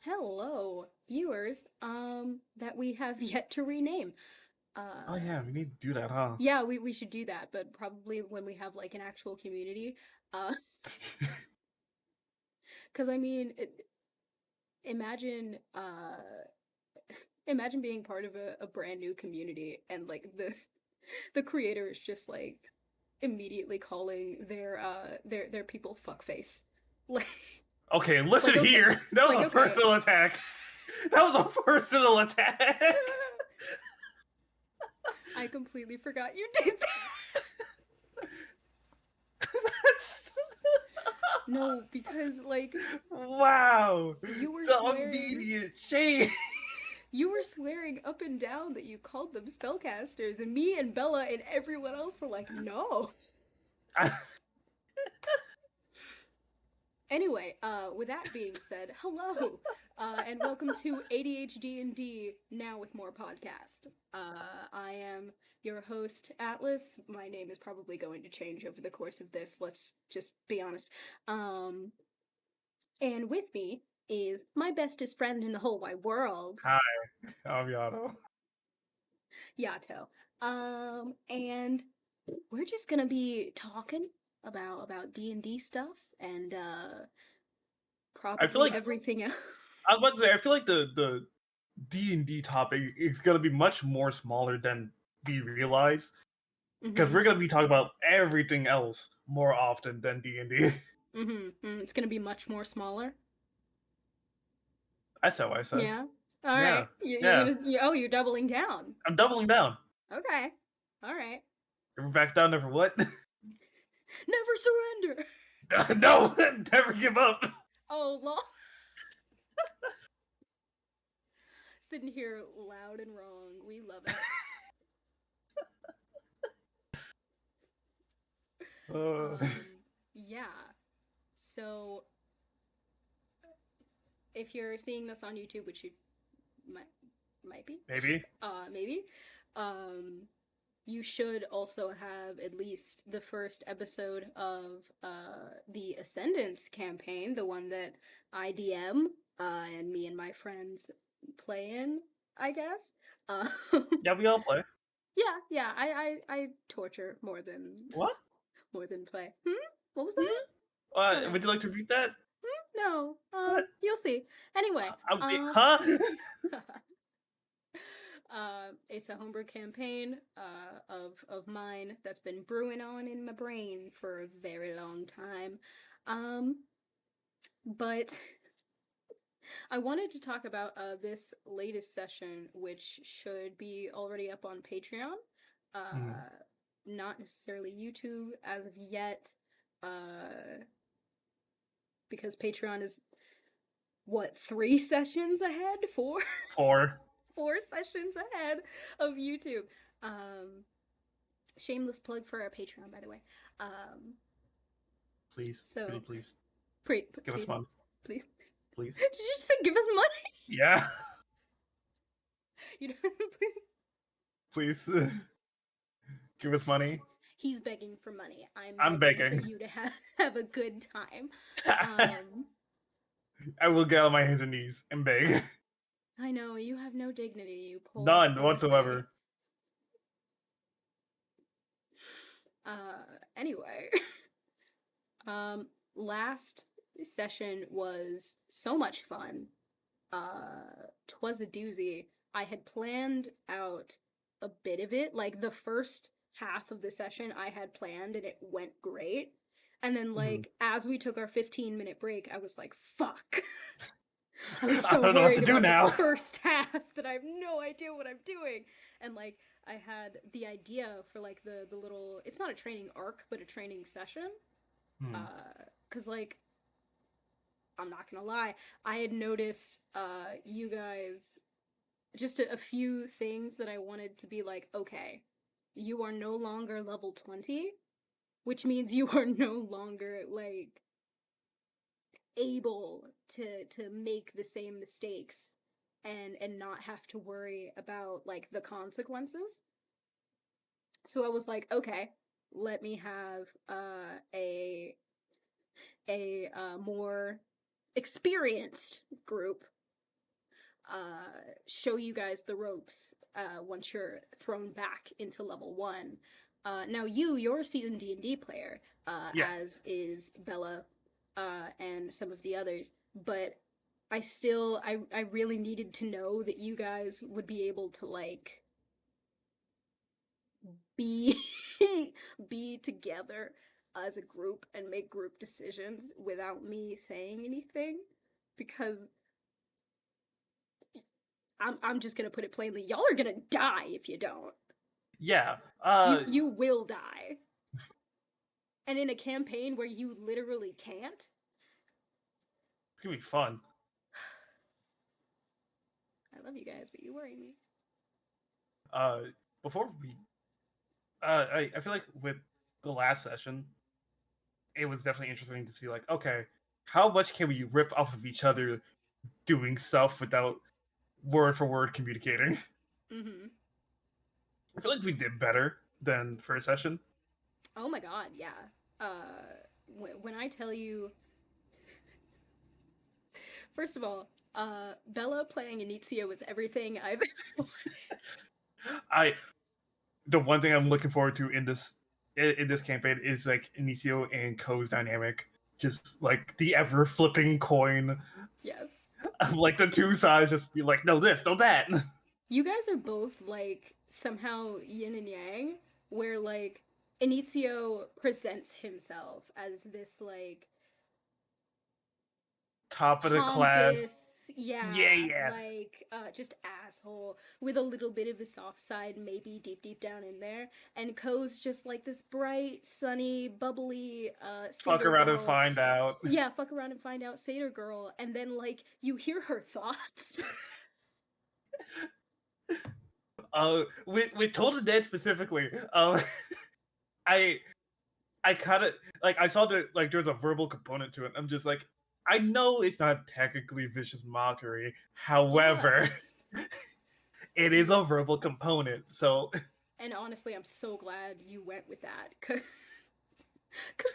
Hello, viewers, that we have yet to rename. Oh yeah, we need to do that, huh? Yeah, we should do that, but probably when we have like an actual community. Uh, because I mean, imagine, imagine being part of a brand new community and like the creator is just like immediately calling their people fuckface. Like, Okay, it's listen like okay, here. it's That was like a okay. personal attack. That was a personal attack. I completely forgot you did that. No, because like Wow. you were The swearing immediate shade. you were swearing up and down that you called them spellcasters, and me and Bella and everyone else were like, no. Anyway, with that being said, hello, and welcome to ADHD&D Now with More podcast. I am your host, Atlas. My name is probably going to change over the course of this, let's just be honest. Um, and with me is my bestest friend in the whole wide world, Hi, I'm Yano. Yato. And we're just gonna be talking about D&D stuff and I feel probably like everything else. I was about to say I feel like the D&D topic is gonna be much more smaller than we realize because Mm-hmm. we're gonna be talking about everything else more often than D&D. It's gonna be much more smaller. That's not what I said. Yeah. All Yeah, right. You're yeah. gonna oh you're doubling down. I'm doubling down. Okay. All right. We're back down there for what? Never surrender. No, never give up. Oh lol. Sitting here loud and wrong. We love it. Uh, Yeah. So if you're seeing this on YouTube, which you might might be, maybe. maybe, um, you should also have at least the first episode of the Ascendance campaign, the one that I DM and me and my friends play in, I guess. Uh, Yeah, we all play. yeah, I torture What? more than play. What was that? Hmm? Okay. Would you like to repeat that? No, What? you'll see. Anyway, Huh? it's a homebrew campaign of mine that's been brewing on in my brain for a very long time. Um, but I wanted to talk about this latest session, which should be already up on Patreon. Hmm. Not necessarily YouTube as of yet, because Patreon is what, 3 sessions ahead? Four? Four. 4 sessions ahead of YouTube. Um, Shameless plug for our Patreon, by the way. Um, Please. Pretty so, please. Give us please, money. please. Please. Did you just say give us money? Yeah. You know, Please. Give us money. he's begging for money. I'm I'm begging for begging. you to have a good time. Um, I will get on my hands and knees and beg. I know you have no dignity, you None poor thing. whatsoever. Anyway, um, last session was so much fun. 'Twas a doozy. I had planned out a bit of it, like the first half of the session I had planned and it went great. And then Mhm. like as we took our 15-minute break, I was like, fuck. I was I so don't know what to worried do about the now. first half that I have no idea what I'm doing. And like I had the idea for like the little, it's not a training arc, but a training session. Hmm. Cause like I'm not gonna lie, I had noticed you guys just a few things that I wanted to be like, okay, you are no longer level 20, which means you are no longer like able to make the same mistakes and not have to worry about like the consequences. So I was like, okay, let me have a more experienced group show you guys the ropes once you're thrown back into level 1. Now you're a seasoned D&D player, Yeah. as is Bella and some of the others, but I really needed to know that you guys would be able to like be be together as a group and make group decisions without me saying anything, because I'm just gonna put it plainly, y'all are gonna die if you don't. Yeah. You will die. And in a campaign where you literally can't. It's gonna be fun. I love you guys, but you worry me. Before we I feel like with the last session, it was definitely interesting to see like, okay, how much can we rip off of each other doing stuff without word for word communicating? Mm-hmm. I feel like we did better than first session. Oh my god, yeah. When I tell you, first of all, Bella playing Inizio is everything I've ever wanted. The one thing I'm looking forward to in this campaign is like Inicio and Ko's dynamic, just like the ever flipping coin. Yes. Like the two sides just be like, no this, no that. You guys are both like somehow yin and yang, where like Inizio presents himself as this like Top of the class. pompous, yeah, Yeah. like just asshole with a little bit of a soft side, maybe deep down in there. And Ko's just like this bright, sunny, bubbly Fuck satyr around and girl. find out. Yeah, fuck around and find out satyr girl, and then like you hear her thoughts. With Total Dead specifically, I kind of like I saw that like there's a verbal component to it. I'm just like, I know it's not technically vicious mockery, however, it is a verbal component. So, and honestly, I'm so glad you went with that, cause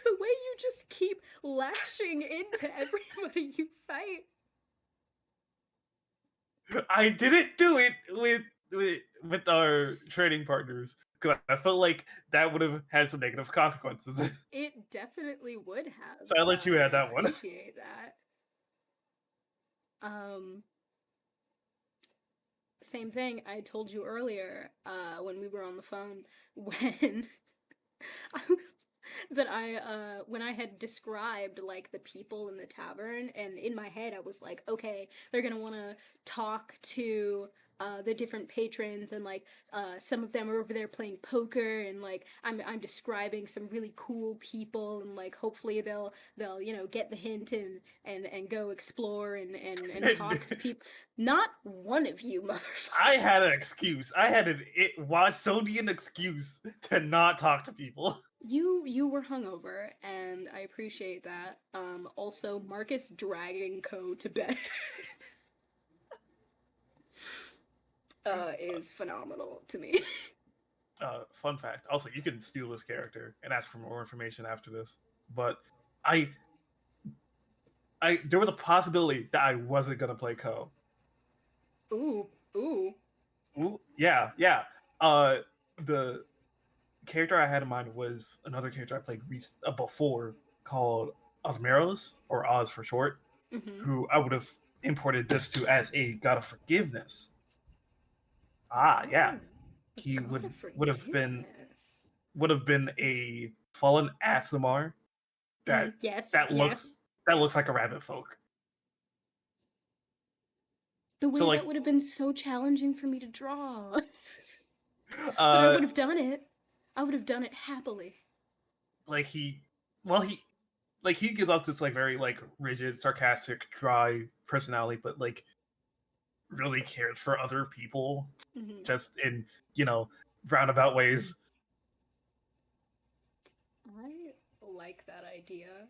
the way you just keep lashing into everybody you fight. I didn't do it with our trading partners because I felt like that would have had some negative consequences. It definitely would have. So I let you have that one. I appreciate that. Same thing I told you earlier, when we were on the phone, when I was, when I had described like the people in the tavern, and in my head I was like, okay, they're gonna want to talk to the different patrons, and like some of them are over there playing poker, and like I'm describing some really cool people, and like hopefully they'll get the hint and go explore and talk to people. Not one of you motherfuckers. I had an excuse. I had an Watsonian excuse to not talk to people. You were hungover, and I appreciate that. Also, Marcus dragging Co to bed is phenomenal to me. Fun fact. Also, you can steal this character and ask for more information after this. But I there was a possibility that I wasn't gonna play Co. Ooh. Ooh, yeah. The character I had in mind was another character I played before called Osmeros, or Oz for short, who I would have imported this to as a god of forgiveness. Yeah. He would have been a fallen Asimar that looks like a rabbit folk. The way that would have been so challenging for me to draw. But I would have done it. I would have done it happily. Like he gives off this like very like rigid, sarcastic, dry personality, but like really cares for other people, just in roundabout ways. I like that idea,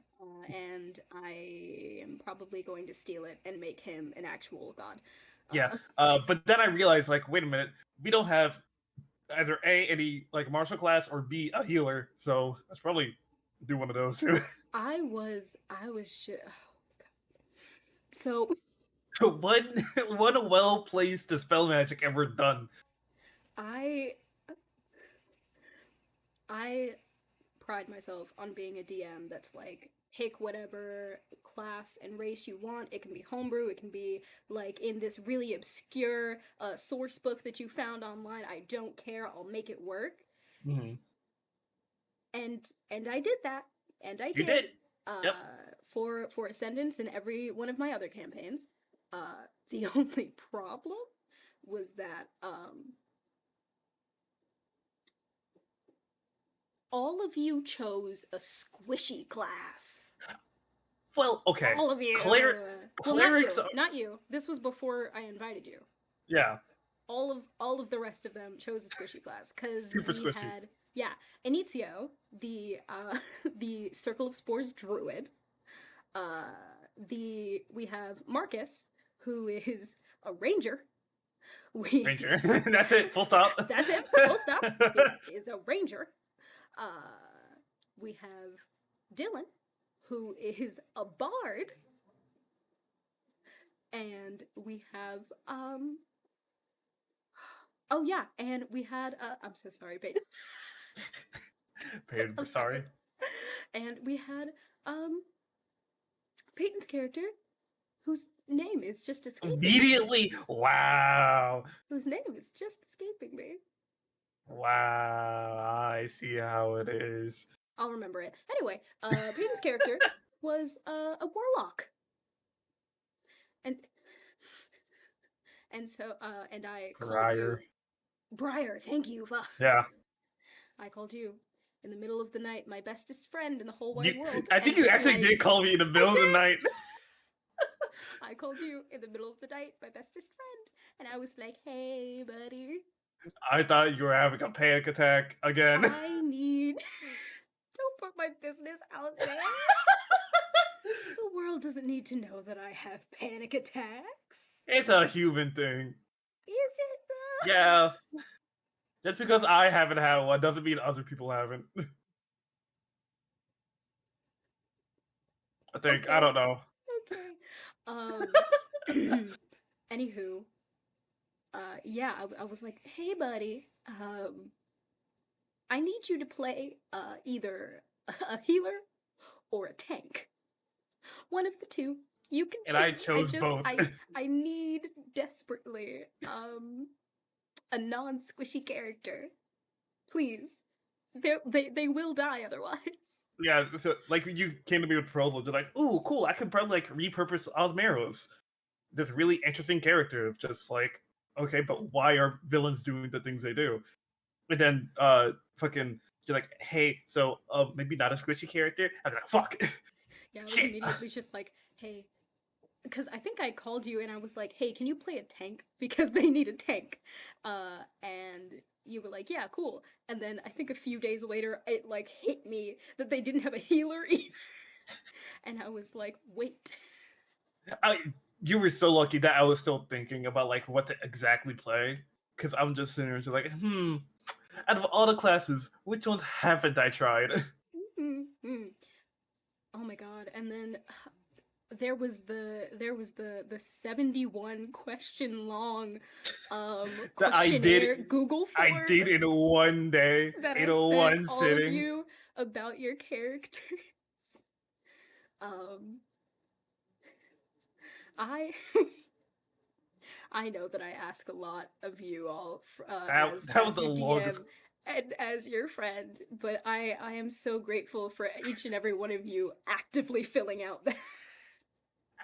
and I am probably going to steal it and make him an actual god. Yeah, but then I realized, like, wait a minute, we don't have either A, any like martial class, or B, a healer, so let's probably do one of those two. I was oh, so one well-placed dispel magic ever done. I pride myself on being a DM that's like, pick whatever class and race you want. It can be homebrew, it can be like in this really obscure source book that you found online. I don't care, I'll make it work. Mm-hmm. And I did that. And I You did. did. Yep. For Ascendance and every one of my other campaigns. The only problem was that all of you chose a squishy class. Well, okay. All of you. Clerics. Not you. This was before I invited you. Yeah. All of the rest of them chose a squishy class because Super we squishy. had Inizio, the the Circle of Spores druid. We have Marcus, who is a ranger. Ranger. That's it. Full stop. That's it. Full stop. It is a ranger. We have Dylan, who is a bard, and we have oh yeah, and we had I'm so sorry, Peyton. Peyton, sorry. And we had Peyton's character, whose name is just escaping immediately. me. Wow. Whose name is just escaping me. Wow, I see how it is. I'll remember it. Anyway, Peyton's character was a warlock. And so and I called you Briar, thank you. Yeah. I called you in the middle of the night, my bestest friend in the whole wide world. I think you actually did call me in the middle of the night. I called you in the middle of the night, my bestest friend, and I was like, hey, buddy. I thought you were having a panic attack again. Don't put my business out there. The world doesn't need to know that I have panic attacks. It's a human thing. Is it though? Yeah. Just because I haven't had one doesn't mean other people haven't. I think. Okay. I don't know. Okay. Anywho, yeah, I was like, hey, buddy, I need you to play either a healer or a tank. One of the two. You can choose. And I chose both. I need desperately a non-squishy character. Please. They will die otherwise. Yeah, so like you came to me with proposals, you're like, ooh, cool, I could probably like repurpose Osmeros. This really interesting character of just like, okay, but why are villains doing the things they do? And then fucking you're like, hey, so maybe not a squishy character? I'm like, fuck. Yeah, I was immediately just like, hey, because I think I called you and I was like, hey, can you play a tank? Because they need a tank. And you were like, yeah, cool. And then I think a few days later, it like hit me that they didn't have a healer either. And I was like, wait. You were so lucky that I was still thinking about like what to exactly play. Because I'm just sitting there like, out of all the classes, which ones haven't I tried? Oh my god. And then there was the 71 question long questionnaire Google form I did in one day that in I sent one all sitting of you about your characters. I know that I ask a lot of you all as your DM and as your friend, but I am so grateful for each and every one of you actively filling out that.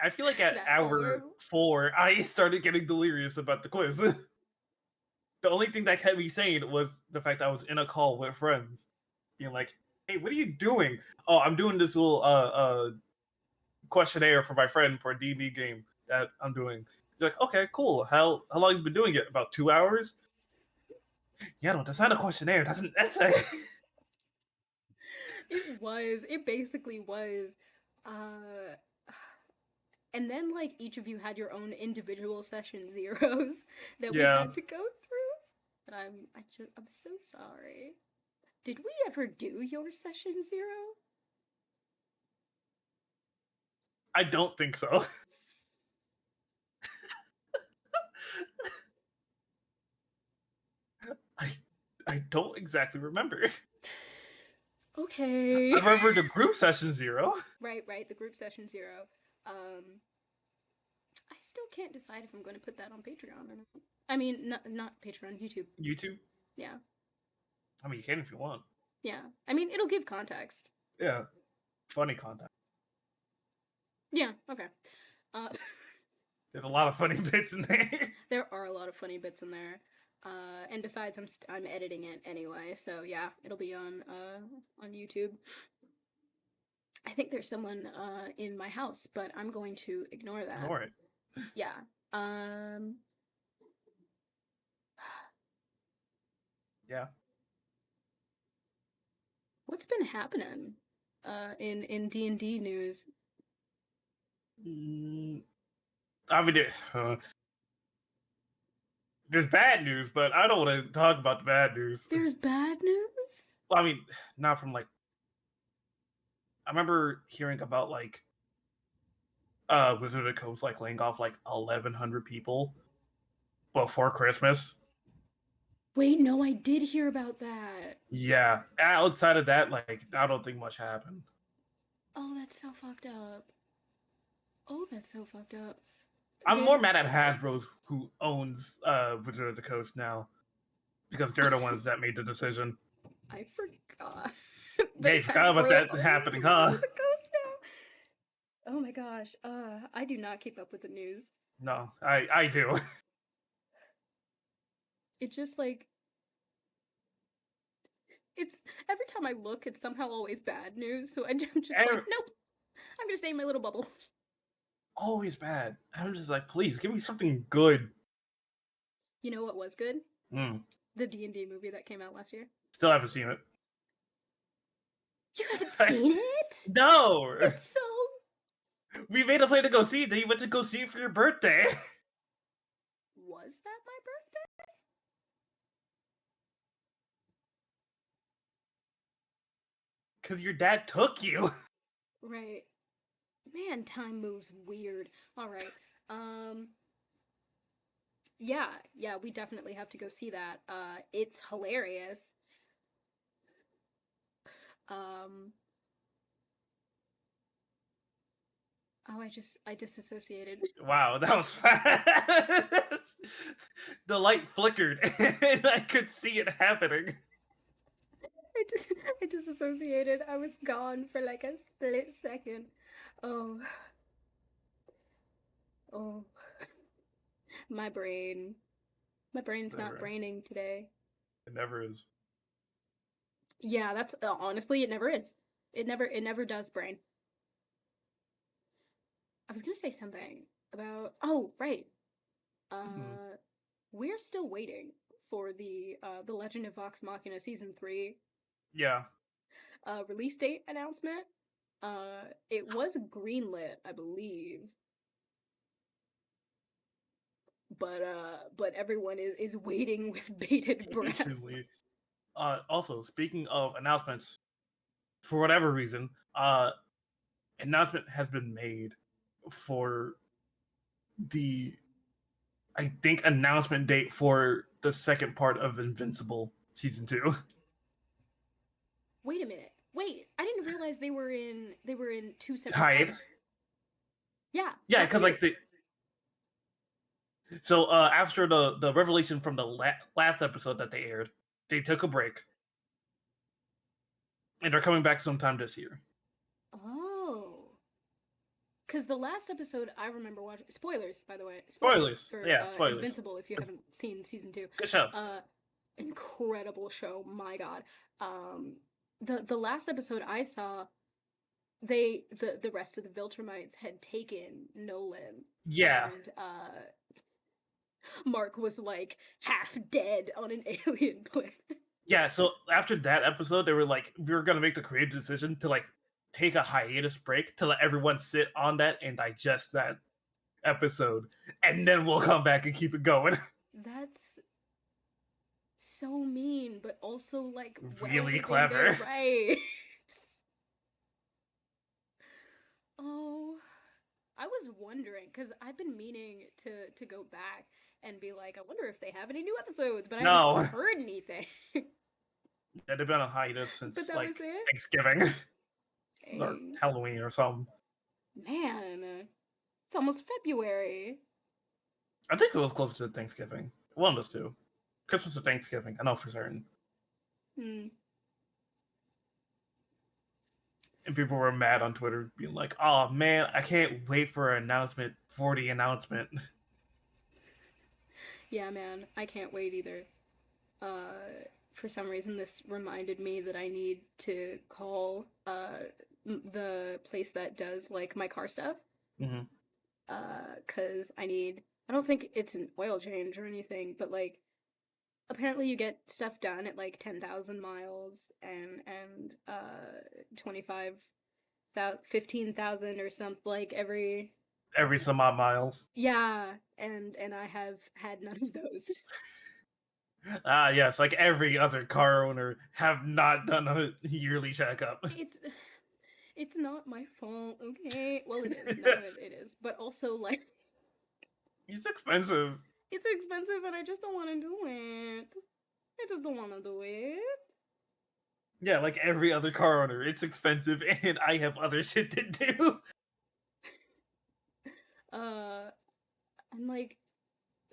I feel like at hour 4, I started getting delirious about the quiz. The only thing that kept me sane was the fact I was in a call with friends, being like, "Hey, what are you doing?" "Oh, I'm doing this little questionnaire for my friend for a D&D game that I'm doing." You're like, "Okay, cool. How long have you been doing it? About 2 hours?" Yeah, no, that's not a questionnaire. That's an essay. It basically was. And then, like, each of you had your own individual session zeros that we had to go through. And I'm so sorry. Did we ever do your session 0? I don't think so. I don't exactly remember. Okay. I remember the group session 0. Right, the group session 0. I still can't decide if I'm going to put that on Patreon or not. I mean, not Patreon, YouTube. YouTube? Yeah. I mean, you can if you want. Yeah. I mean, it'll give context. Yeah. Funny content. Yeah, okay. There's a lot of funny bits in there. There are a lot of funny bits in there. And besides, I'm editing it anyway, so yeah, it'll be on YouTube. I think there's someone in my house, but I'm going to ignore that. Ignore it. Yeah. Yeah. What's been happening in D&D news? I mean, there's bad news, but I don't want to talk about the bad news. There's bad news? Well, I mean, not from like. I remember hearing about like Wizard of the Coast like laying off like 1,100 people before Christmas. Wait, no, I did hear about that. Yeah. Outside of that, like, I don't think much happened. Oh, that's so fucked up. I'm more mad at Hasbro, who owns Wizard of the Coast now, because they're the ones that made the decision. I forgot. They forgot about that happening, huh? Wizard of the Coast now. Oh my gosh. I do not keep up with the news. No, I do. It's just like it's every time I look, it's somehow always bad news. So I'm just like, nope. I'm gonna stay in my little bubble. Always bad. I'm just like, please give me something good. You know what was good? The D&D movie that came out last year. Still haven't seen it. You haven't seen it? No. It's so. We made a plan to go see it. Then you went to go see it for your birthday. Was that my birthday? Because your dad took you. Right. Man, time moves weird. All right. Yeah, we definitely have to go see that. It's hilarious. Oh, I disassociated. Wow, that was fast. The light flickered, and I could see it happening. I disassociated. I was gone for like a split second. Oh. My brain's not braining today. It never is. Yeah, that's honestly, it never is. It never does brain. I was gonna say something about. Oh, right. We're still waiting for the Legend of Vox Machina season 3. Yeah. Release date announcement. It was greenlit, I believe. But everyone is waiting with bated breath. Recently. Also, speaking of announcements, for whatever reason, announcement has been made for the, I think, announcement date for the second part of Invincible season 2. Wait a minute. Wait, I didn't realize they were in 2 separate Hives. parts. Yeah. Yeah, because like so after the revelation from the last episode that they aired, they took a break, and they're coming back sometime this year. Oh. Because the last episode I remember watching. Spoilers, by the way. Spoilers. For Spoilers. Invincible, if you haven't seen season 2. Good show. Incredible show. My God. The last episode I saw, the rest of the Viltrumites had taken Nolan. Yeah. And Mark was like half dead on an alien planet. Yeah, so after that episode, they were like, we were gonna make the creative decision to like take a hiatus break to let everyone sit on that and digest that episode, and then we'll come back and keep it going. That's so mean, but also like really clever. Right. Oh, I was wondering, because I've been meaning to go back and be like, I wonder if they have any new episodes, but I No. haven't heard anything. Yeah, they've been on hiatus since But that like was it? Thanksgiving or Dang. Halloween or something. Man, it's almost February. I think it was closer to Thanksgiving. One of those two. Christmas or Thanksgiving. I know for certain. Hmm. And people were mad on Twitter, being like, "Oh man, I can't wait for an announcement for the announcement." Yeah, man, I can't wait either. For some reason, this reminded me that I need to call the place that does like my car stuff. Mm-hmm. 'Cause I don't think it's an oil change or anything, but like apparently you get stuff done at like 10,000 miles and 15,000 or something like Every some odd miles. yeah, and I have had none of those. Ah, yes, like every other car owner have not done a yearly checkup. It's not my fault, okay? Well, it is. No, it is. But also like It's expensive. it's expensive and I just don't want to do it. I just don't want to do it. Yeah, like every other car owner, it's expensive, and I have other shit to do. And like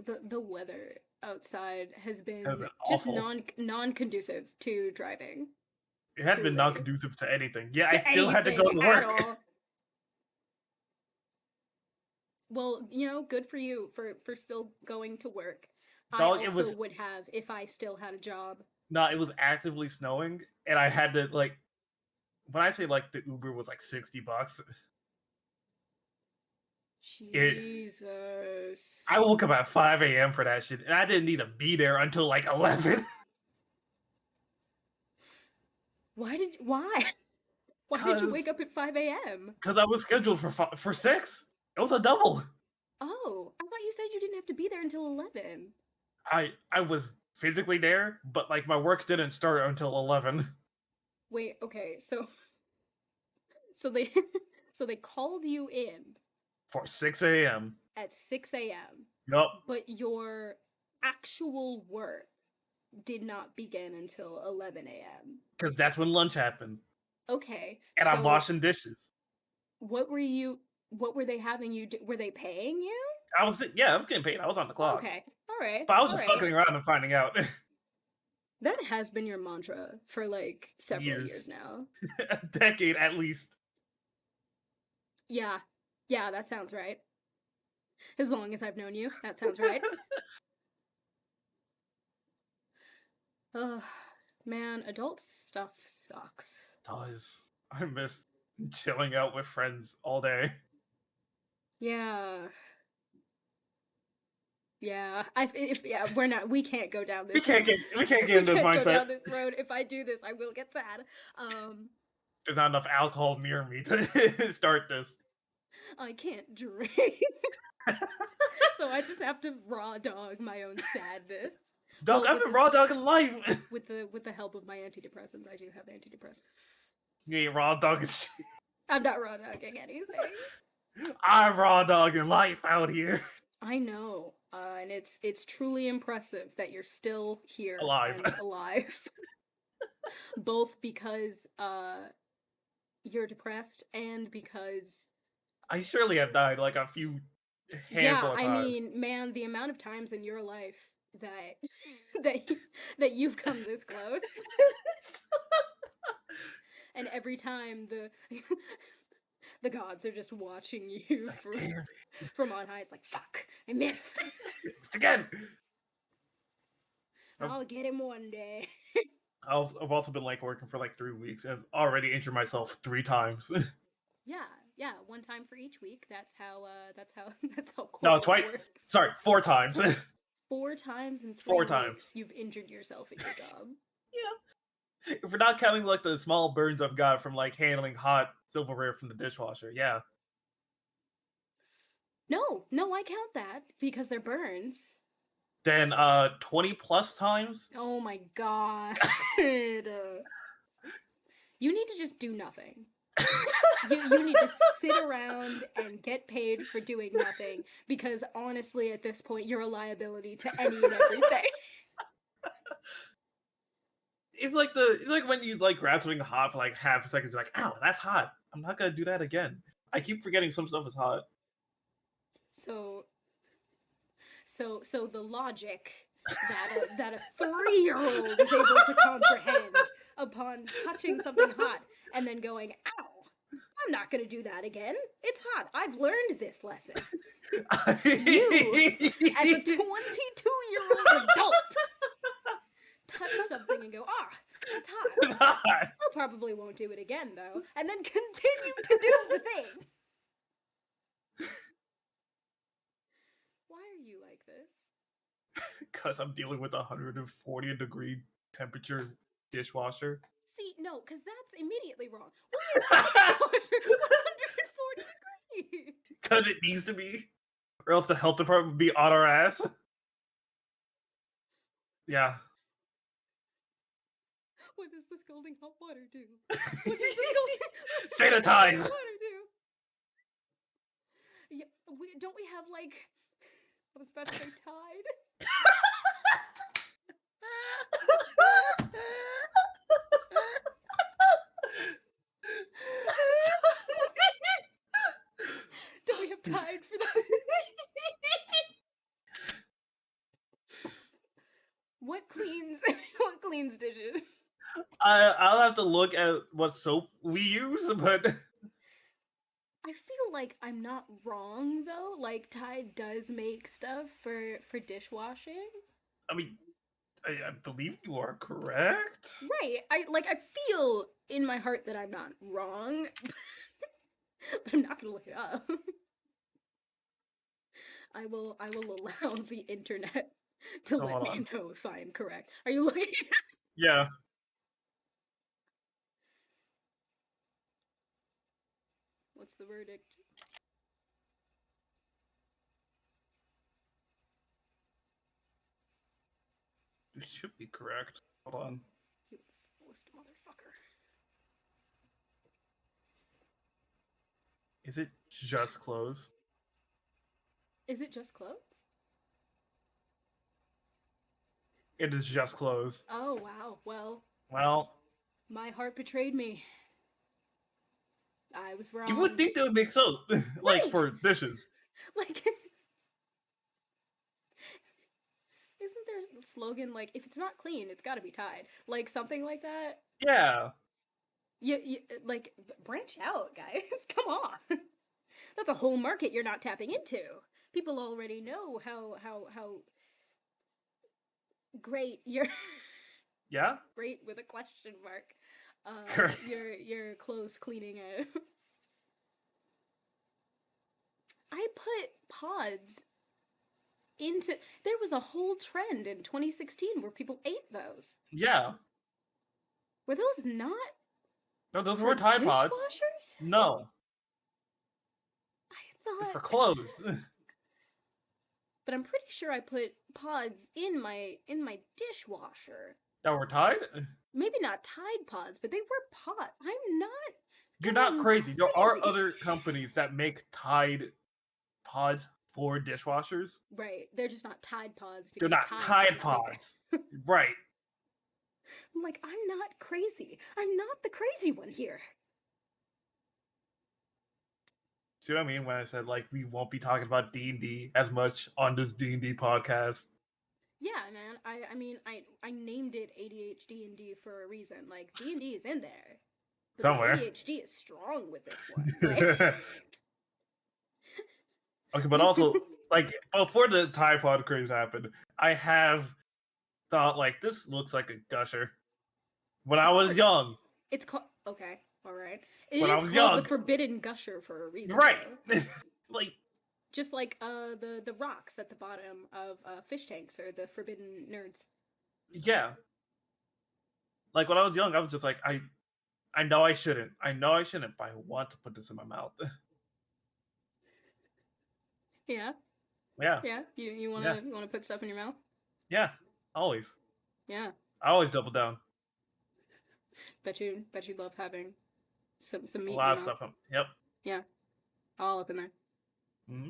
the weather outside has Has been been just awful. non conducive to driving. It has been not Truly. conducive to anything. Yeah, I To still had to go anything to at work. all. Well, you know, good for you for still going to work. I Dog, it also was would have if I still had a job. no, it was actively snowing, and I had to like. When I say like the Uber was like $60, it. Jesus. I woke up at 5 a.m. for that shit, and I didn't need to be there until like 11. Why? Why did you wake up at 5 a.m.? Because I was scheduled for 6. It was a double. Oh, I thought you said you didn't have to be there until 11. I was physically there, but like my work didn't start until 11 Wait, okay, so they so they called you in for 6 a.m. at 6 a.m., Yup, but your actual work did not begin until 11 a.m. because that's when lunch happened, Okay, and I'm so washing dishes. what were they having you do? Were they paying you? I was getting paid. I was on the clock, Okay, all right, but I was all just right. fucking around and finding out. That has been your mantra for like several Years. years now. A decade at least. Yeah, yeah, that sounds right. As long as I've known you, that sounds right. Ugh, man, adult stuff sucks. Does I miss chilling out with friends all day? Yeah. Yeah, we can't go down We this can't get we in this can't go mindset. down this road. If I do this, I will get sad. There's not enough alcohol near me to start this. I can't drink. So I just have to raw dog my own sadness. Dog, Well, I've been raw dogging life. with the help of my antidepressants. I do have antidepressants. You ain't raw dogging shit. I'm not raw dogging anything. I'm raw dogging life out here. I know, and it's truly impressive that you're still here Alive. and alive. Both because you're depressed and because I surely have died like a few handful of times. I mean, man, the amount of times in your life that that you've come this close, and every time the gods are just watching you from on high. It's like, fuck, I missed. Again. I'll get him one day. I've also been like working for like 3 weeks and I've already injured myself 3 times. Yeah, one time for each week. That's how No, corporate twice. works. Sorry, 4 times. 4 times in 3 4 weeks, times. you've injured yourself at your job. Yeah. If we're not counting like the small burns I've got from like handling hot silverware from the dishwasher, yeah. No, I count that because they're burns. Then 20 plus times. Oh my god. You need to just do nothing. You need to sit around and get paid for doing nothing, because honestly, at this point, you're a liability to any and everything. It's like when you like grab something hot for like half a second, you're like, ow, that's hot. I'm not gonna do that again. I keep forgetting some stuff is hot. So the logic that a 3-year-old is able to comprehend upon touching something hot and then going, ow, I'm not gonna do that again. It's hot. I've learned this lesson. You, as a 22-year-old adult, touch something and go, that's hot. I probably won't do it again, though, and then continue to do the thing. Why are you like this? Because I'm dealing with a 140 degree temperature dishwasher. See, no, because that's immediately wrong. Why is the dishwasher 140 degrees? Because it needs to be, or else the health department would be on our ass. Yeah. What does the scalding hot water do? What does the Sanitize! Hot water do? Yeah, don't we have, like, I was about to say Tide? Don't we have Tide for that? What cleans dishes? I'll have to look at what soap we use, but I feel like I'm not wrong though. Like Tide does make stuff for dishwashing. I mean, I believe you are correct. Right. I feel in my heart that I'm not wrong. But I'm not gonna look it up. I will allow the internet to let me know if I am correct. Are you looking? Yeah. What's the verdict? It should be correct. Hold on. You the slowest motherfucker. Is it just clothes? Is it just clothes? It is just clothes. Oh, wow. Well, my heart betrayed me. I was wrong. You would think they would make soap, like, right. for dishes. Like, isn't there a slogan, like, if it's not clean, it's gotta be Tide? Like, something like that? Yeah. You like, branch out, guys. Come on. That's a whole market you're not tapping into. People already know how great your Yeah? great with a question mark. Your clothes cleaning is. I put pods into. There was a whole trend in 2016 where people ate those. Yeah. Were those not? No, those were Tide Pods. Dishwashers? No. I thought it's for clothes. But I'm pretty sure I put pods in my dishwasher. That were Tide? Maybe not Tide Pods, but they were pods. I'm not. You're not crazy. There are other companies that make Tide Pods for dishwashers. Right. They're just not Tide Pods. They're not Tide Pods. Right. I'm like, I'm not crazy. I'm not the crazy one here. See what I mean when I said, like, we won't be talking about D&D as much on this D&D podcast? Yeah, man. I mean, I named it ADHD&D for a reason. Like, D&D is in there. Somewhere. ADHD is strong with this one. Like... Okay, but also, like, before the Tide Pod craze happened, I have thought, like, this looks like a gusher. When I was young. It's called... Okay, alright. It when is I was called young. the Forbidden Gusher for a reason. Right. Like... Just like the rocks at the bottom of fish tanks are the forbidden nerds. Yeah. Like, when I was young, I was just like, I know I shouldn't. I know I shouldn't, but I want to put this in my mouth. Yeah? Yeah. Yeah? You wanna put stuff in your mouth? Yeah. Always. Yeah. I always double down. Bet you love having some A meat in lot your of mouth. stuff. Yep. Yeah, all up in there. Mm-hmm.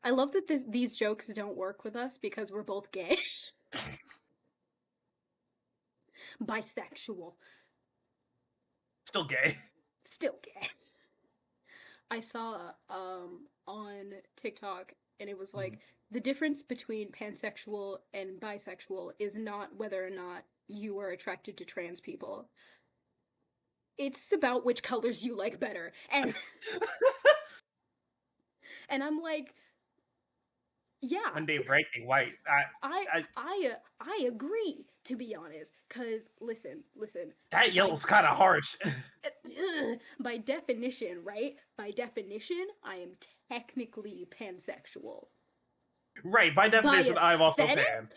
I love that these jokes don't work with us because we're both gay. Bisexual. Still gay. Still gay. I saw on TikTok, and it was like the difference between pansexual and bisexual is not whether or not you are attracted to trans people. It's about which colors you like better. And I'm like, yeah, When they break the white, I I I agree, to be honest. Cause listen, that by yellow's kind of harsh. by definition, right? By definition, I am technically pansexual. Right. By By definition, I'm also aesthetic, pan.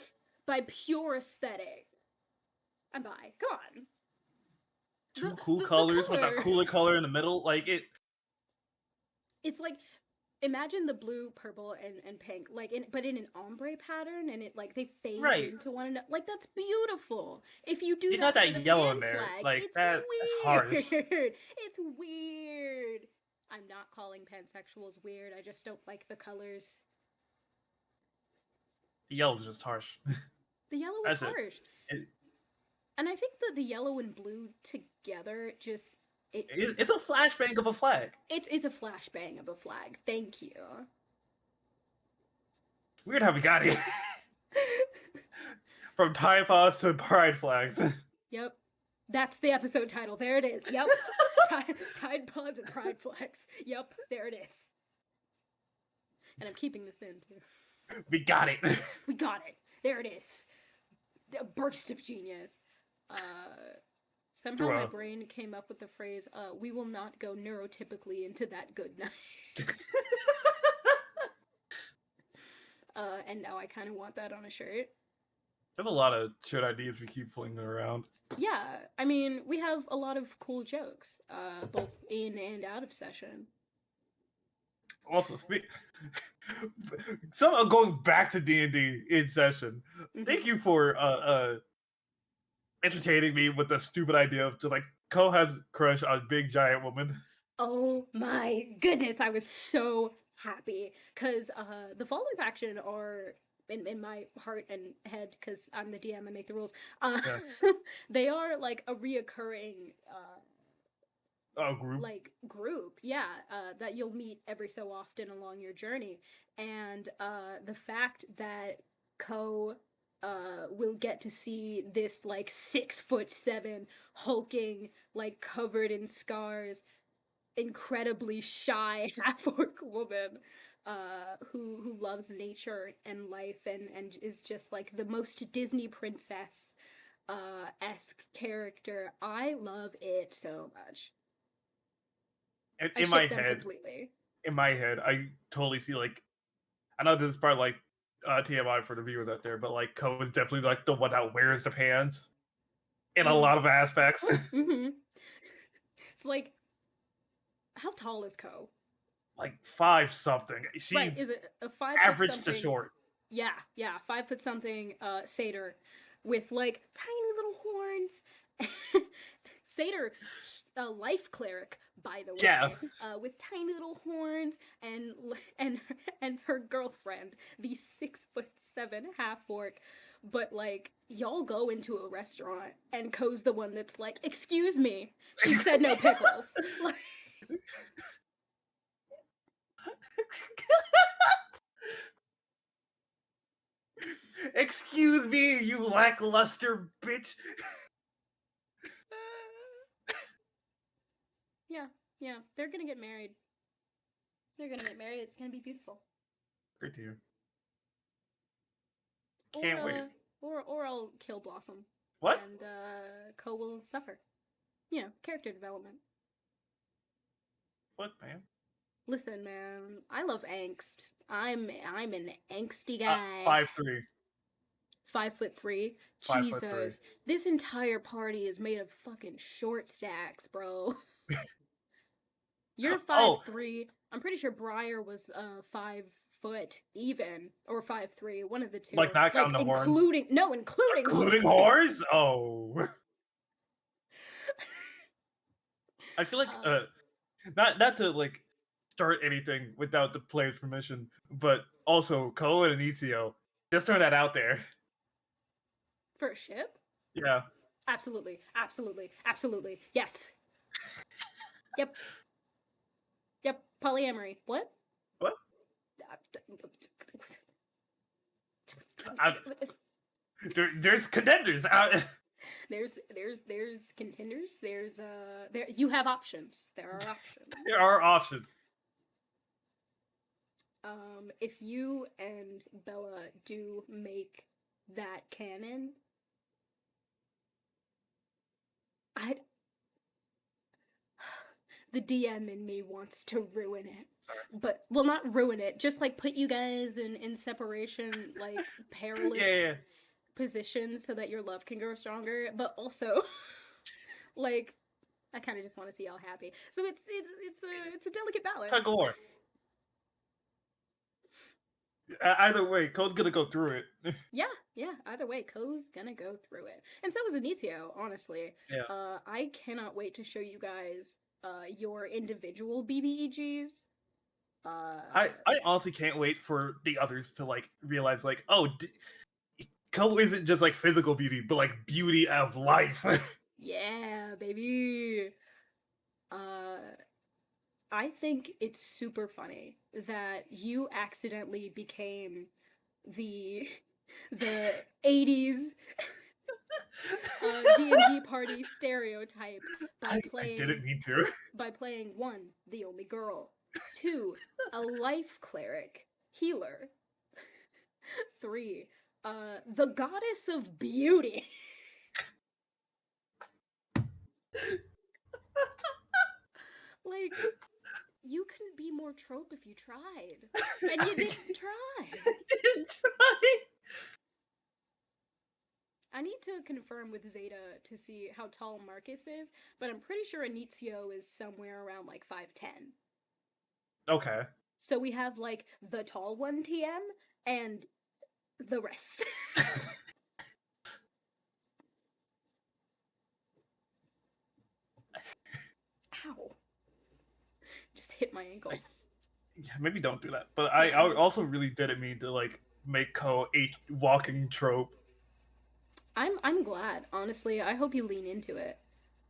by pure aesthetic, I'm bi. Come on. Two cool The colors with a color. cooler color in the middle, like it. It's like, imagine the blue, purple, and pink, like but in an ombre pattern, and it like they fade Right. into one another. Like that's beautiful. If you do You that got for that the yellow pan in there, flag, like it's that's harsh. weird. It's weird. I'm not calling pansexuals weird. I just don't like the colors. The yellow's just harsh. The yellow is That's harsh. it. And I think that the yellow and blue together just It's a flashbang of a flag. it's a flashbang of a flag. Thank you. Weird how we got here. From Tide Pods to Pride Flags. Yep. That's the episode title. There it is. Yep. Tide Pods and Pride Flags. Yep, there it is. And I'm keeping this in too. We got it. We got it. There it is. A burst of genius. Somehow my brain came up with the phrase, we will not go neurotypically into that good night. And now I kind of want that on a shirt. There's a lot of shirt ideas we keep flinging around. Yeah, I mean, we have a lot of cool jokes, both in and out of session. Also, going back to D&D in session. Thank you for entertaining me with the stupid idea of just like Ko has a crush on big giant woman. Oh my goodness, I was so happy because the Fallen faction are in my heart and head because I'm the DM, I make the rules. Yeah. They are like a reoccurring group. Yeah, that you'll meet every so often along your journey, and the fact that Ko will get to see this like 6'7" hulking, like covered in scars, incredibly shy half-orc woman who loves nature and life and is just like the most Disney princess esque character. I love it so much. In my head, I totally see like, I know this is part like TMI for the viewers out there, but like Ko is definitely like the one that wears the pants in a lot of aspects. Mm-hmm. It's like, how tall is Ko? Like 5 something. She's right, is it a 5 average foot something? To short. Yeah, 5 foot something satyr with like tiny little horns. Satyr, a life cleric, by the way. Yeah. With tiny little horns and her girlfriend, the 6'7" half-orc. But like, y'all go into a restaurant and Ko's the one that's like, "Excuse me," she said no pickles. Like, excuse me, you lackluster bitch. Yeah, they're gonna get married. It's gonna be beautiful. Great to hear. Can't wait. Or I'll kill Blossom. What? And Ko will suffer. You know, character development. What, man? Listen, man, I love angst. I'm an angsty guy. 5'3". 5'3". 5'3". Jesus, this entire party is made of fucking short stacks, bro. You're 5'3". I'm pretty sure Briar was 5 foot even, or 5'3", one of the two. Like not counting the horns. Including horns. Oh. I feel like Uh, not to like start anything without the player's permission, but also Ko and Anitio, just throw that out there. for a ship? Yeah. Absolutely, absolutely, absolutely. Yes. Yep. Yep. Polyamory. What? What? I, there's contenders. There's contenders. There you have options. There are options. There are options. If you and Bella do make that canon, I the DM in me wants to ruin it. Sorry. But well, not ruin it, just like put you guys in separation, like perilous Yeah. positions so that your love can grow stronger, but also like I kind of just want to see y'all happy. So it's a delicate balance. Tug of war. Either way, Ko's gonna go through it. Yeah. Either way, Ko's gonna go through it, and so is Anitio. Honestly, Yeah. I cannot wait to show you guys your individual BBEGs. I honestly can't wait for the others to like realize like, oh, Ko isn't just like physical beauty, but like beauty of life. Yeah, baby. I think it's super funny that you accidentally became the the 80s D&D party stereotype by I didn't need to. playing 1, the only girl, 2, a life cleric healer, 3, the goddess of beauty. Like, you couldn't be more trope if you tried. And you didn't try. Didn't try. I need to confirm with Zeta to see how tall Marcus is, but I'm pretty sure Anitio is somewhere around like 5'10". Okay. So we have like the tall one TM and the rest. Ow. Just hit my ankle. Yeah, maybe don't do that. But I also really didn't mean to like make Ko a walking trope. I'm glad, honestly. I hope you lean into it.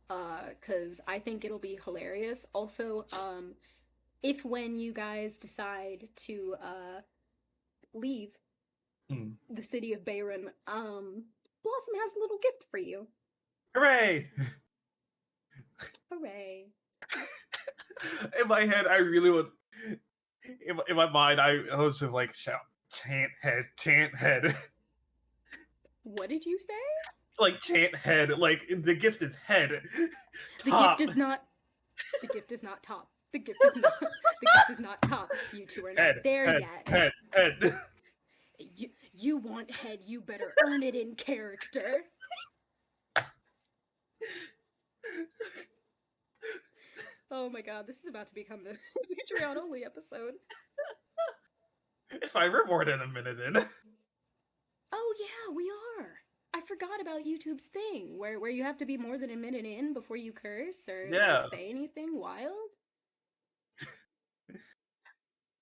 Cause I think it'll be hilarious. Also, if when you guys decide to leave the city of Bayron, Blossom has a little gift for you. Hooray! Hooray. In my head, I really would. In my mind, I was just like, shout, chant head. What did you say? Like chant head. Like the gift is head. The gift is not. The gift is not top. The gift is not. The gift is not top. You two are not head, there head, yet. Head. You want head? You better earn it in character. Oh my god, this is about to become the Patreon only episode. If I were more than a minute in. Oh yeah, we are. I forgot about YouTube's thing, where you have to be more than a minute in before you curse or like say anything wild.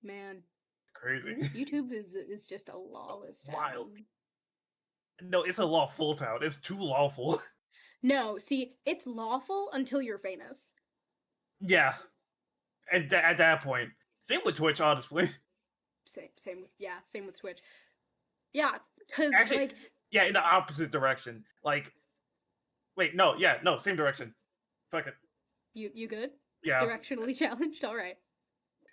Man, crazy. YouTube is just a lawless town. Wild. No, it's a lawful town. It's too lawful. No, see, it's lawful until you're famous. Yeah. At that point. Same with Twitch, honestly. Same with Twitch. Yeah, because like yeah, in the opposite direction. Like, wait, no, same direction. Fuck it. You good? Yeah. Directionally challenged. All right.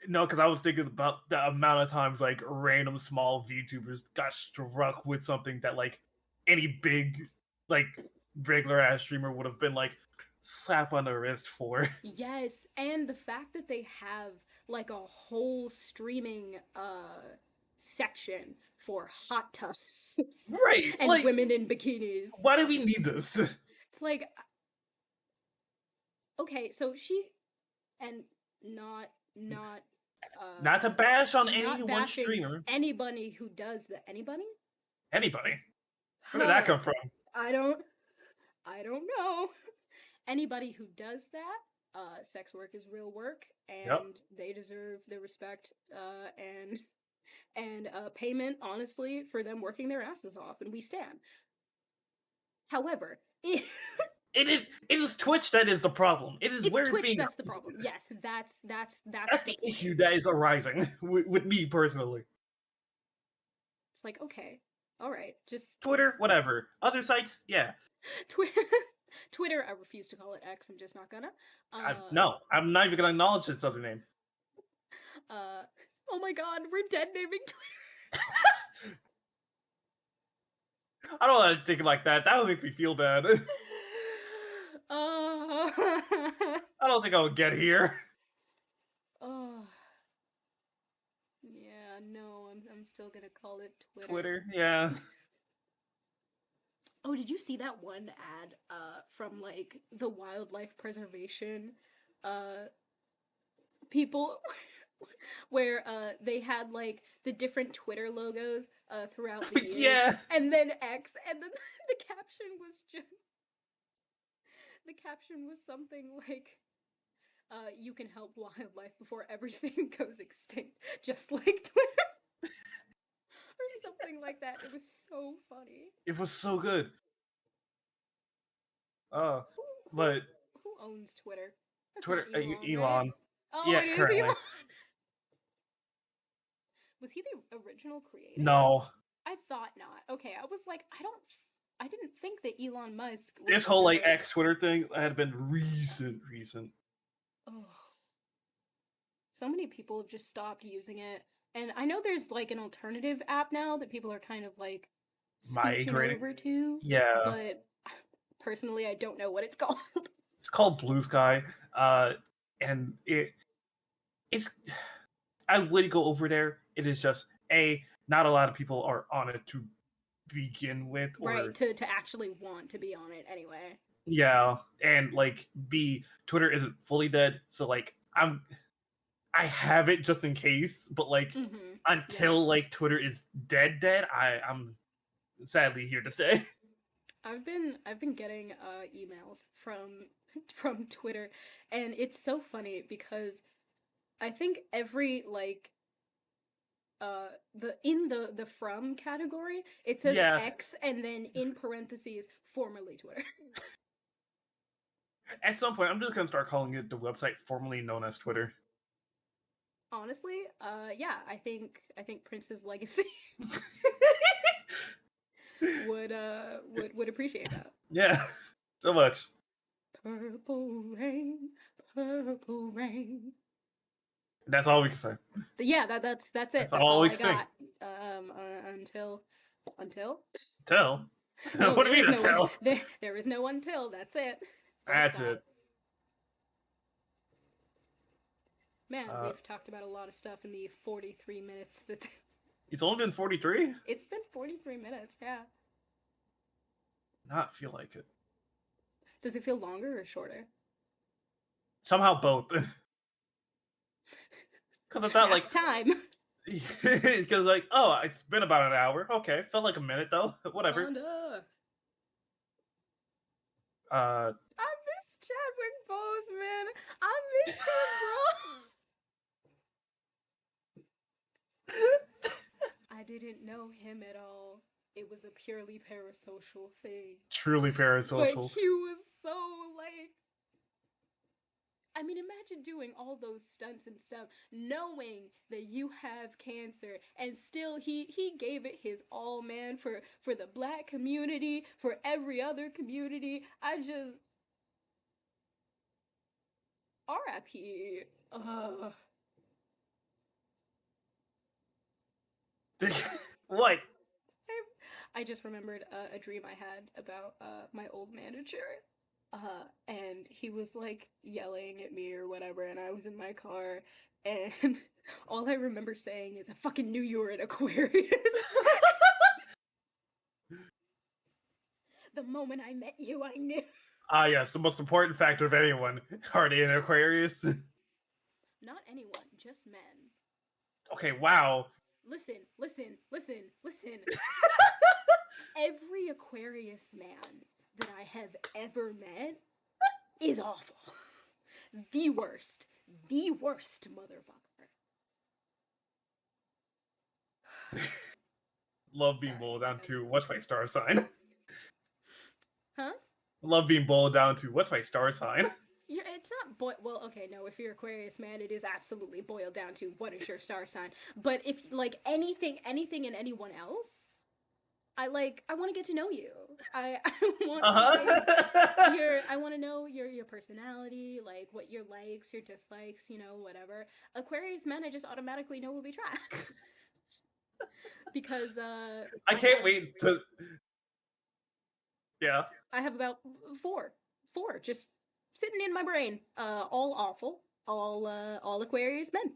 No, because I was thinking about the amount of times like random small VTubers got struck with something that like any big like regular ass streamer would have been like slap on the wrist for. Yes, and the fact that they have like a whole streaming section for hot tubs right and like, women in bikinis. Why do we need this? It's like okay, so she and not to bash on any one streamer. Anybody who does that. Anybody? Where did that come from? I don't know. Anybody who does that, sex work is real work, Yep. and they deserve the respect and payment, honestly, for them working their asses off, and we stand. However, It is Twitch that is the problem. It is it's where it's Twitch being. that's the problem. Yes, that's That's the the point. issue that is arising with me personally. It's like, okay, all right, just Twitter, whatever. Other sites, yeah. Twitter, I refuse to call it X. I'm just not gonna. No, I'm not even gonna acknowledge its other name. Oh my god, we're dead naming Twitter. I don't want to think like that. That would make me feel bad. I don't think I would get here. Oh. Yeah, no, I'm still gonna call it Twitter. Twitter, yeah. Oh, did you see that one ad from like the wildlife preservation people where they had like the different Twitter logos throughout the years, Yeah. and then X, and then the caption was something like you can help wildlife before everything goes extinct, just like Twitter. Or something like that. It was so funny. It was so good. Who But owns Twitter? That's Twitter, not Elon, Elon. right? Oh, Yeah, it is currently. Elon. Was he the original creator? No. I thought not. Okay, I was like, I didn't think that Elon Musk was This whole like X Twitter thing had been recent. Oh. So many people have just stopped using it. And I know there's like an alternative app now that people are kind of like scooching Migrating. over to. Yeah. But personally, I don't know what it's called. It's called Blue Sky. And it's I would go over there. It is just not a lot of people are on it to begin with, or right, to actually want to be on it anyway. Yeah, and like B, Twitter isn't fully dead, so like I have it just in case, but like until like Twitter is dead, I'm sadly here to stay. I've been getting emails from Twitter, and it's so funny because I think every like the from category it says X and then in parentheses formerly Twitter. At some point, I'm just gonna start calling it the website formerly known as Twitter. Honestly, yeah, I think Prince's legacy would appreciate that. Yeah, so much. Purple rain, purple rain. That's all we can say. Yeah, that's it. That's all I got. Until. No, what do you mean until? There is no until. That's it. That's it. Man, we've talked about a lot of stuff in the 43 minutes that. It's only been 43? It's been 43 minutes, yeah. Not feel like it. Does it feel longer or shorter? Somehow both. Because I thought like time. Because like, oh, it's been about an hour. Okay, felt like a minute though. Whatever. I miss Chadwick Boseman. I miss him, bro. I didn't know him at all. It was a purely parasocial thing. Truly parasocial. But he was so like. I mean, imagine doing all those stunts and stuff, knowing that you have cancer, and still he gave it his all, man, for the Black community, for every other community. I just R.I.P. What? I just remembered a dream I had about my old manager. And he was like yelling at me or whatever, and I was in my car, and all I remember saying is, I fucking knew you were an Aquarius. The moment I met you, I knew. Ah, yes, the most important factor of anyone. Are they an Aquarius? Not anyone, just men. Okay, wow. Listen. Every Aquarius man that I have ever met is awful. The worst. The worst motherfucker. Love being Sorry, boiled go down ahead. to what's my star sign. Huh? Love being boiled down to what's my star sign. It's not well, okay, no, if you're Aquarius, man, it is absolutely boiled down to what is your star sign. But if like anything and anyone else, I want to get to know you. I want to I want to know your personality, like what your likes, your dislikes, whatever. Aquarius men, I just automatically know will be trash. Because I can't wait to. Yeah. I have about four just sitting in my brain. All awful, all Aquarius men.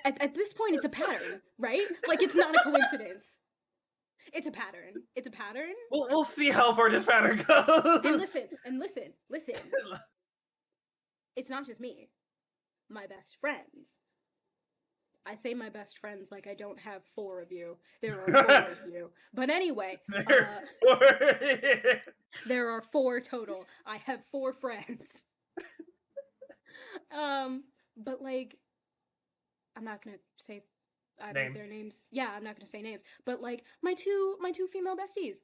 At this point, it's a pattern, right? Like, it's not a coincidence. It's a pattern. It's a pattern. We'll see how far this pattern goes. And listen. It's not just me. My best friends. I say my best friends like I don't have 4 of you. There are 4 of you. But anyway, there are 4 total. I have 4 friends. But like, I'm not gonna say either of their names. Yeah, I'm not gonna say names. But like, my two female besties,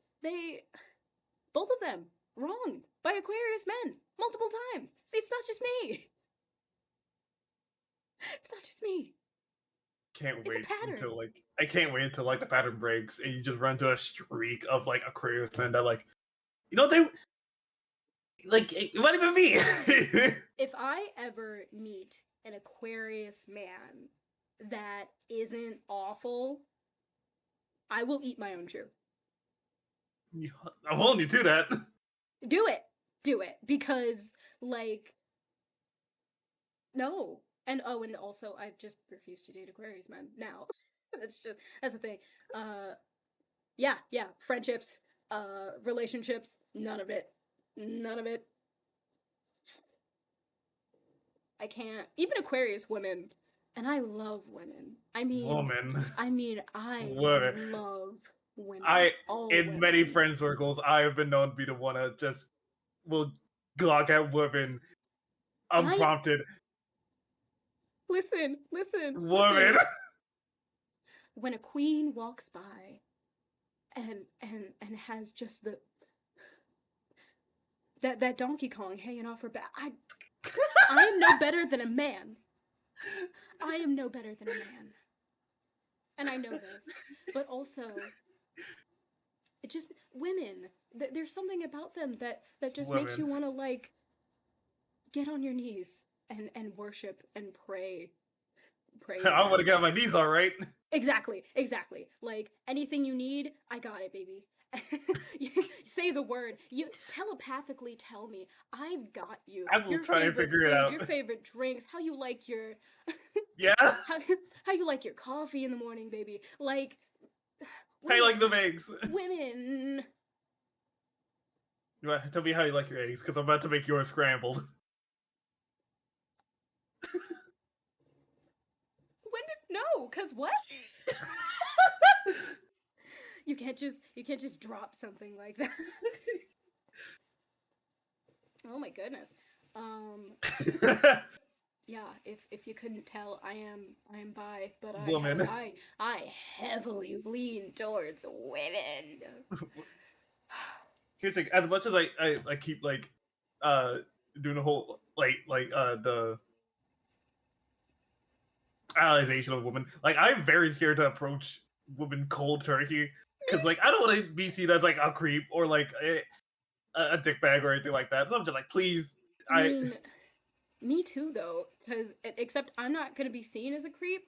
both of them, wronged by Aquarius men multiple times. See, it's not just me. It's not just me. It's a pattern. I can't wait until the pattern breaks and you just run to a streak of like Aquarius men that they it might even be. If I ever meet an Aquarius man that isn't awful, I will eat my own shoe. I'm holding you to that. Do it, because no. And also I just refuse to date Aquarius men now. that's the thing. Yeah, friendships, relationships, none of it. I can't. Even Aquarius women, and I love women. I woman. I love women. In many friend circles, I have been known to be the one that just will glock at women unprompted. Listen. Woman. When a queen walks by and has just that Donkey Kong hanging off her back, I am no better than a man. I am no better than a man. And I know this. But also, it just, women, there's something about them that just makes you want to get on your knees and worship and pray. I want to get on my knees, all right. Exactly. Like, anything you need, I got it, baby. Say the word. You telepathically tell me, I've got you. I will try and figure it out. Your favorite drinks, how you like your yeah. How you like your coffee in the morning, baby. Like, how you like them eggs. Women. You want to tell me how you like your eggs, because I'm about to make yours scrambled. No, cause what? You can't just drop something like that. Oh my goodness. Yeah, if you couldn't tell, I am bi, but I heavily lean towards women. Here's the thing, as much as I keep doing the whole the analyzation of women, I'm very scared to approach women cold turkey, because I don't want to be seen as a creep or a dickbag or anything like that. So I'm just please. I mean, me too though, because except I'm not gonna be seen as a creep.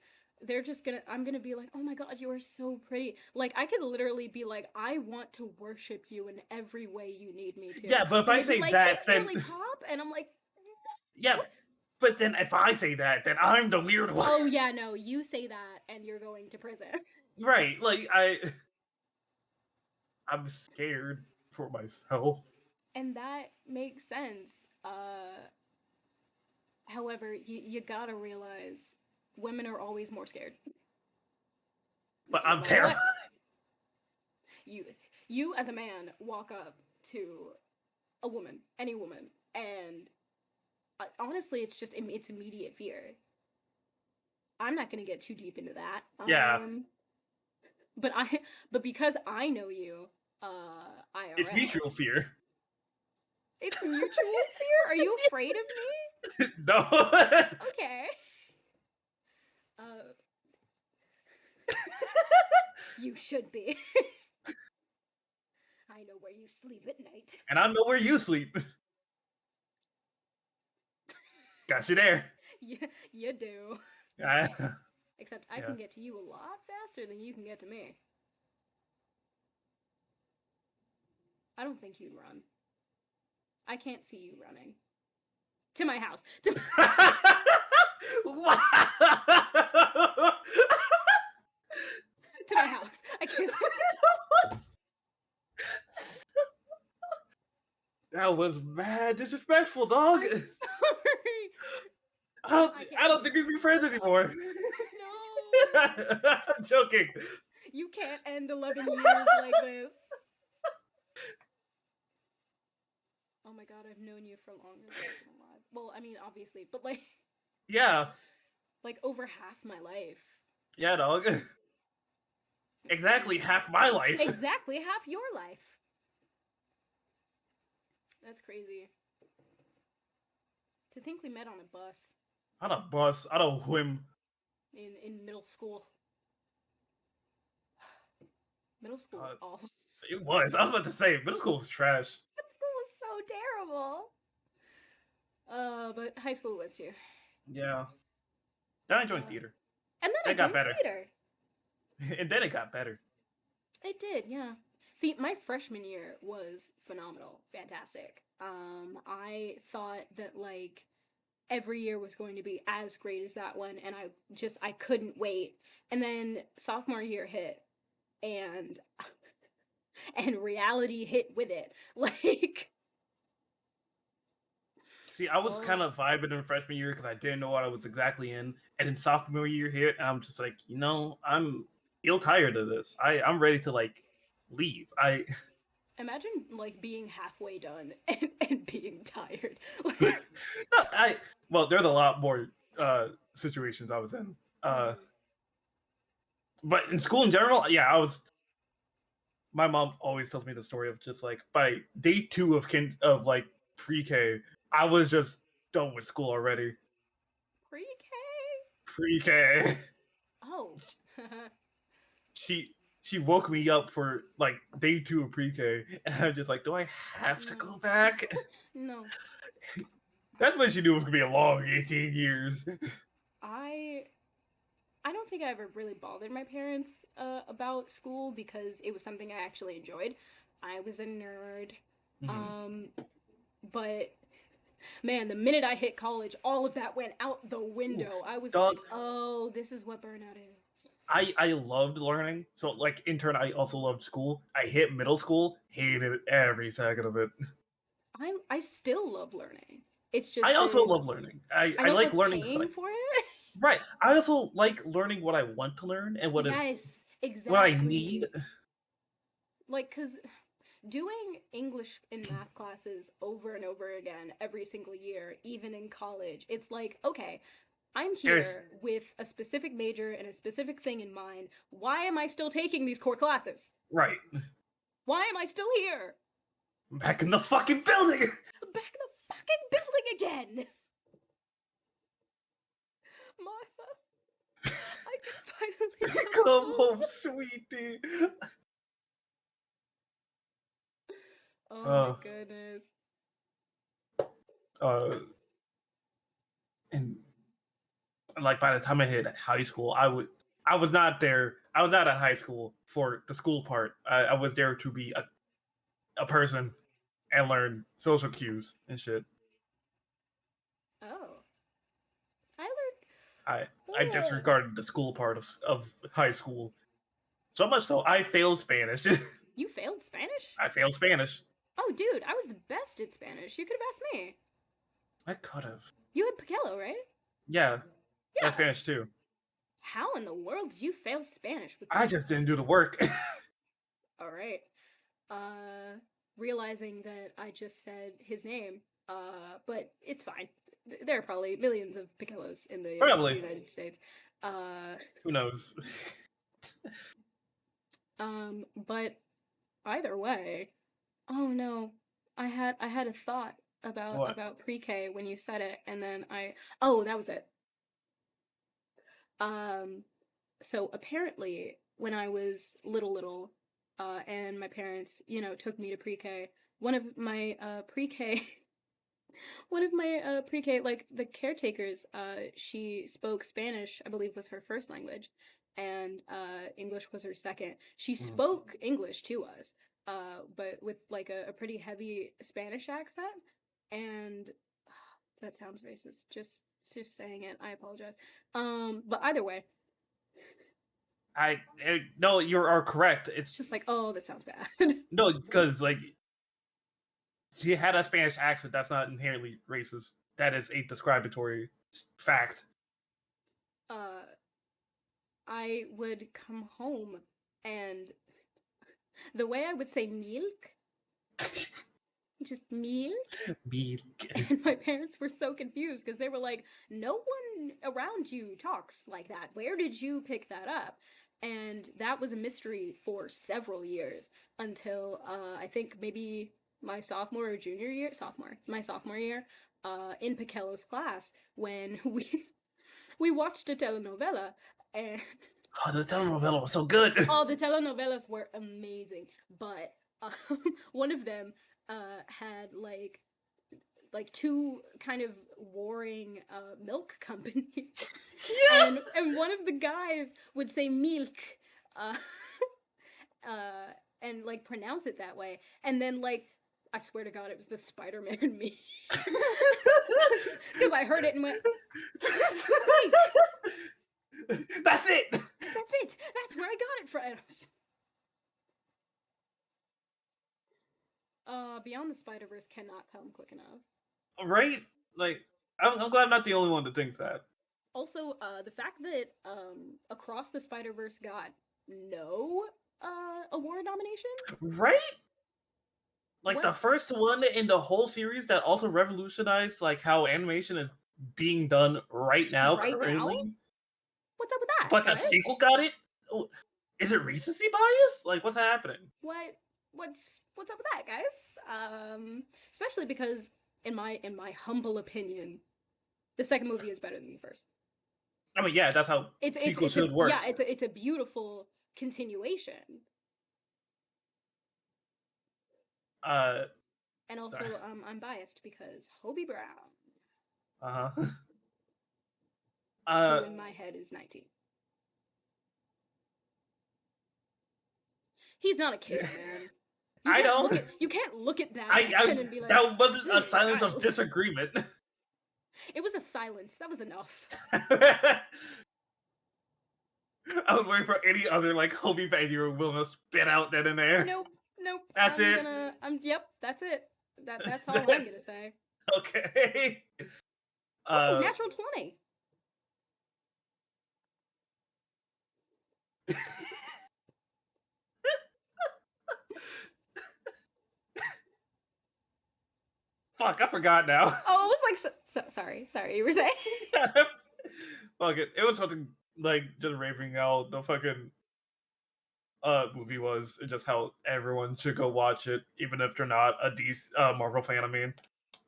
I'm gonna be like, oh my god, you are so pretty. I could literally be like, I want to worship you in every way you need me to. Yeah, but if I say that, then Pop, and I'm like, yeah. But then if I say that, then I'm the weird one. Oh yeah, no, you say that and you're going to prison. Right, I'm scared for myself. And that makes sense. However, you gotta realize women are always more scared. But I'm terrified. You as a man walk up to a woman, any woman, and honestly, it's immediate fear. I'm not gonna get too deep into that. Yeah. But because I know you, IRL. It's mutual fear. It's mutual fear? Are you afraid of me? No. Okay. You should be. I know where you sleep at night. And I know where you sleep. Got you there. You do. Except I can get to you a lot faster than you can get to me. I don't think you'd run. I can't see you running. To my house. To my house. I can't see. That was mad disrespectful, dog. I'm sorry. I don't think we'd be friends anymore. No. I'm joking. You can't end 11 years like this. Oh my god, I've known you for longer than I've been alive. Well, I mean, obviously, but like... Yeah. Like, over half my life. Yeah, dog. Exactly half my life. Exactly half your life. That's crazy. To think we met on a bus. On a bus, on a whim. In middle school. Middle school was awful. It was. I was about to say, middle school was trash. Middle school was so terrible. But high school was too. Yeah. Then I joined theater. And then I joined theater. And then it got better. It did, yeah. See, my freshman year was phenomenal. Fantastic. I thought that, like, every year was going to be as great as that one, and I couldn't wait. And then sophomore year hit, and reality hit with it. Like... See, I was kind of vibing in freshman year because I didn't know what I was exactly in. And then sophomore year hit, and I'm just like, I'm ill tired of this. I'm ready to, like, leave. Imagine, like, being halfway done and being tired. Like... Well, there's a lot more situations I was in. But in school in general, yeah, my mom always tells me the story of just, like, by day 2 of like, pre-K, I was just done with school already. Pre-K? Pre-K. Oh. She woke me up for, like, day 2 of pre-K, and I'm just like, do I have to go back? No. That's when she knew it was going to be a long 18 years. I don't think I ever really bothered my parents about school because it was something I actually enjoyed. I was a nerd. Mm-hmm. But... man, the minute I hit college, all of that went out the window. I was like, oh, this is what burnout is. I loved learning. So, like, in turn, I also loved school. I hit middle school, hated every second of it. I still love learning. It's just... I also love learning. I like learning. Paying for it? Right. I also like learning what I want to learn and what exactly. what I need. Like, because... doing English and math classes over and over again every single year, even in college, it's like, okay, I'm here with a specific major and a specific thing in mind. Why am I still taking these core classes? Right. Why am I still here? Back in the fucking building! Back in the fucking building again! Martha, I can finally come home, sweetie. Oh my goodness. And like by the time I hit high school, I was not there. I was not at high school for the school part. I was there to be a person and learn social cues and shit. Oh. I disregarded the school part of high school. So much so, I failed Spanish. You failed Spanish? I failed Spanish. Oh, dude, I was the best at Spanish. You could have asked me. I could have. You had Paquelo, right? Yeah. Yeah. Spanish too. How in the world did you fail Spanish? I just didn't do the work. All right. realizing that I just said his name, but it's fine. There are probably millions of Piccolo's in the Probably. United States. Who knows? But either way, oh no, I had a thought What? about pre-K when you said it, and then oh, that was it. Um, so apparently when I was little, and my parents, took me to pre-K, one of my pre-K one of my pre-K, like, the caretakers, she spoke Spanish, I believe was her first language, and English was her second. She Mm. spoke English to us, but with like a pretty heavy Spanish accent, and that sounds racist. Just saying it. I apologize. But either way, No, you are correct. it's It's just like, oh, that sounds bad. no, because like she had a Spanish accent. That's not inherently racist. That is a discriminatory fact. I would come home, and the way I would say milk, just milk, and my parents were so confused because they were like, no one around you talks like that. Where did you pick that up? And that was a mystery for several years until I think maybe my sophomore or junior year, my sophomore year, in Paquelo's class when we watched a telenovela, and Oh, the telenovela was so good. oh, the telenovelas were amazing, but one of them had like two kind of warring milk companies. Yeah. And one of the guys would say milk, uh, and like pronounce it that way, and then like I swear to God, it was the Spider-Man meme. Because I heard it and went, wait, That's it. that's it. That's where I got it from. Beyond the Spider-Verse cannot come quick enough. Right? Like, I'm glad I'm not the only one that thinks that. Also, the fact that Across the Spider-Verse got no award nominations. Right? Like the first What's one in the whole series that also revolutionized like how animation is being done right now right now? currently. What's up with that, But the guys? sequel got it? Oh, is it recency bias? Like what's happening? What's up with that, guys? Especially because in my humble opinion, the second movie is better than the first. I mean, yeah, that's how sequels should work. Yeah, it's a beautiful continuation. And also, sorry. I'm biased because Hobie Brown, who in my head is 19. He's not a kid, man. I know. You can't look at that man and be like, that wasn't a "He's silence child." of disagreement. It was a silence. That was enough. I was waiting for any other like Hobie fan you were willing to spit out that in there. Nope. That's it. Yep, that's it. That's all I'm gonna say. Okay. Natural 20. Fuck, I forgot now. Oh, it was like sorry. You were saying? Fuck it. It was something like just raving out the fucking movie was, and just how everyone should go watch it, even if they're not a DC Marvel fan. I mean,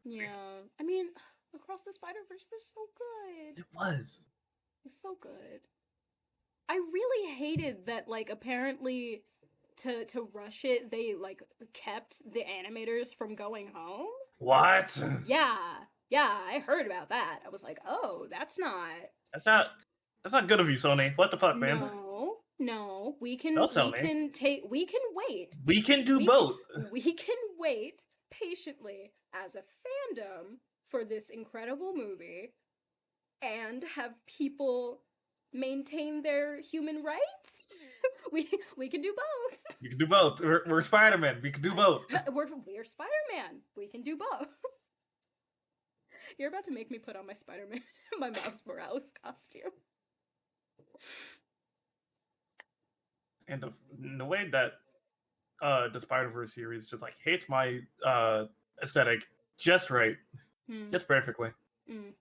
Yeah. I mean, Across the Spider-Verse was so good. it was. It was so good. I really hated that, like, apparently to rush it, they like kept the animators from going home. What? Yeah, I heard about that. I was like, oh, that's not good of you, Sony. What the fuck, man? No, we can Sony. we can wait. We can do both. We can wait patiently as a fandom for this incredible movie and have people maintain their human rights. we can do both. We can do both. We're Spider-Man. We can do both. We're Spider-Man. We can do both. You're about to make me put on my Spider-Man, my Miles Morales costume. And the way that the Spider-Verse series just like hits my aesthetic just right, just perfectly. Mm.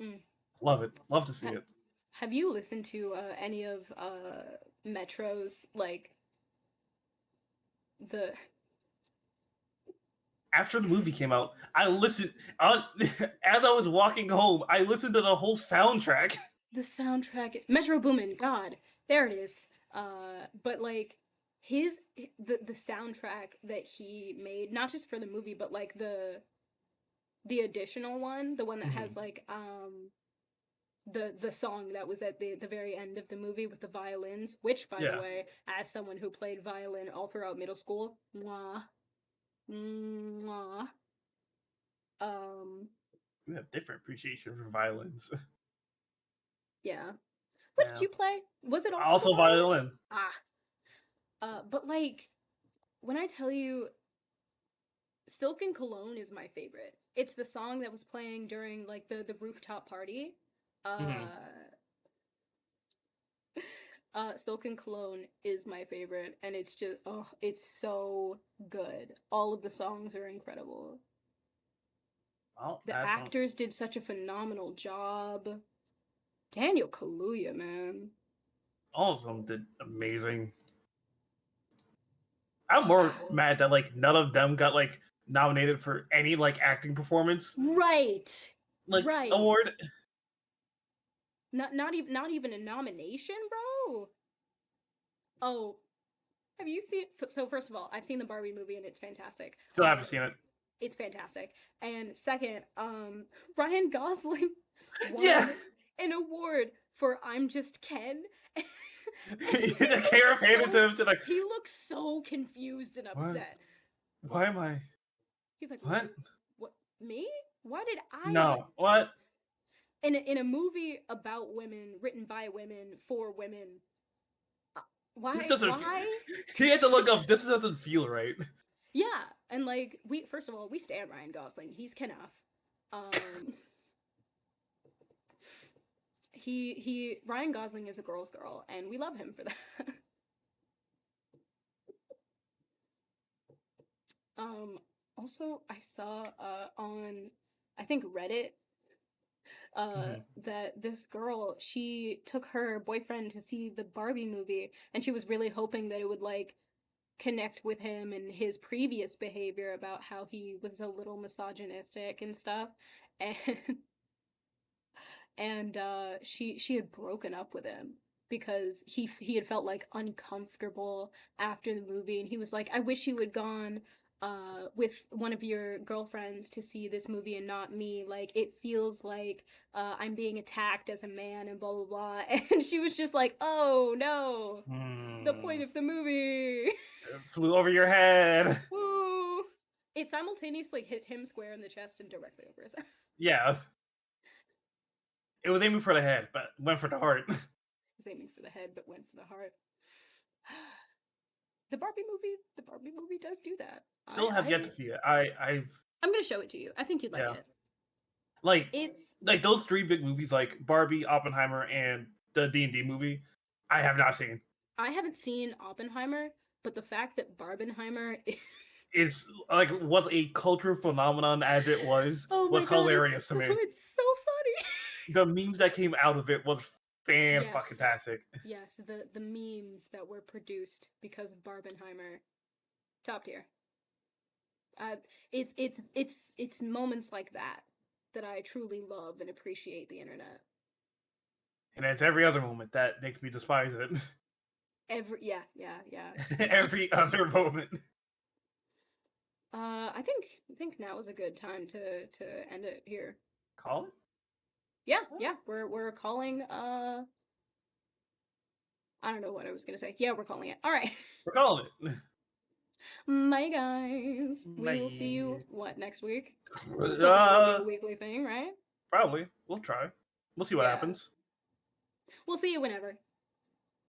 Mm. Love it. Love to see it. Have you listened to any of Metro's like the After the movie came out, I listened as I was walking home. I listened to the whole soundtrack. the soundtrack Metro Boomin, God, there it is. But like the soundtrack that he made, not just for the movie, but like the additional one, the one that has like the song that was at the very end of the movie with the violins, which by the way, as someone who played violin all throughout middle school, mwah, mwah. We have different appreciation for violins. Yeah. What did you play? Was it also violin? But like, when I tell you, Silk and Cologne is my favorite. It's the song that was playing during like the rooftop party. Silk and Cologne is my favorite, and it's just it's so good. All of the songs are incredible. Well, the actors did such a phenomenal job. Daniel Kaluuya, man. All of them did amazing. I'm more mad that like none of them got like nominated for any like acting performance. Right. Like award. Not even a nomination, bro. Oh, have you seen? So first of all, I've seen the Barbie movie and it's fantastic. Still haven't seen it. It's fantastic. And second, Ryan Gosling won an award for "I'm Just Ken." The camera painted him to like. He looks so confused and upset. Why am I? He's like, what? What? Me? Why did I? No. What? In a movie about women, written by women for women. Why? Why? He had to look up. This doesn't feel right. Yeah, and like first of all, we stand Ryan Gosling. He's Kenough. Ryan Gosling is a girl's girl, and we love him for that. Also, I saw on I think Reddit that this girl, she took her boyfriend to see the Barbie movie, and she was really hoping that it would like connect with him and his previous behavior about how he was a little misogynistic and stuff, and she had broken up with him because he had felt like uncomfortable after the movie, and he was like, I wish you had gone with one of your girlfriends to see this movie and not me. Like, it feels like I'm being attacked as a man and blah, blah, blah. And she was just like, oh, no. The point of the movie. It flew over your head. Woo. It simultaneously hit him square in the chest and directly over his head. Yeah. It was aiming for the head, but went for the heart. It was aiming for the head, but went for the heart. The Barbie movie does do that. Still have yet to see it. I'm gonna show it to you. I think you'd like it. Like it's like those three big movies, like Barbie, Oppenheimer, and the D&D movie. I have not seen. I haven't seen Oppenheimer, but the fact that Barbenheimer is like was a cultural phenomenon as it was hilarious to me. It's so funny. The memes that came out of it was fan-fucking-tastic. Yes, the memes that were produced because of Barbenheimer, top tier. It's moments like that I truly love and appreciate the internet. And it's every other moment that makes me despise it. Yeah. Every other moment. I think now is a good time to end it here. Call it? Yeah. We're calling I don't know what I was gonna say. Yeah, we're calling it. All right. We're calling it. Bye, guys. We will see you next week. A weekly thing, right? Probably. We'll try. We'll see what happens. We'll see you whenever.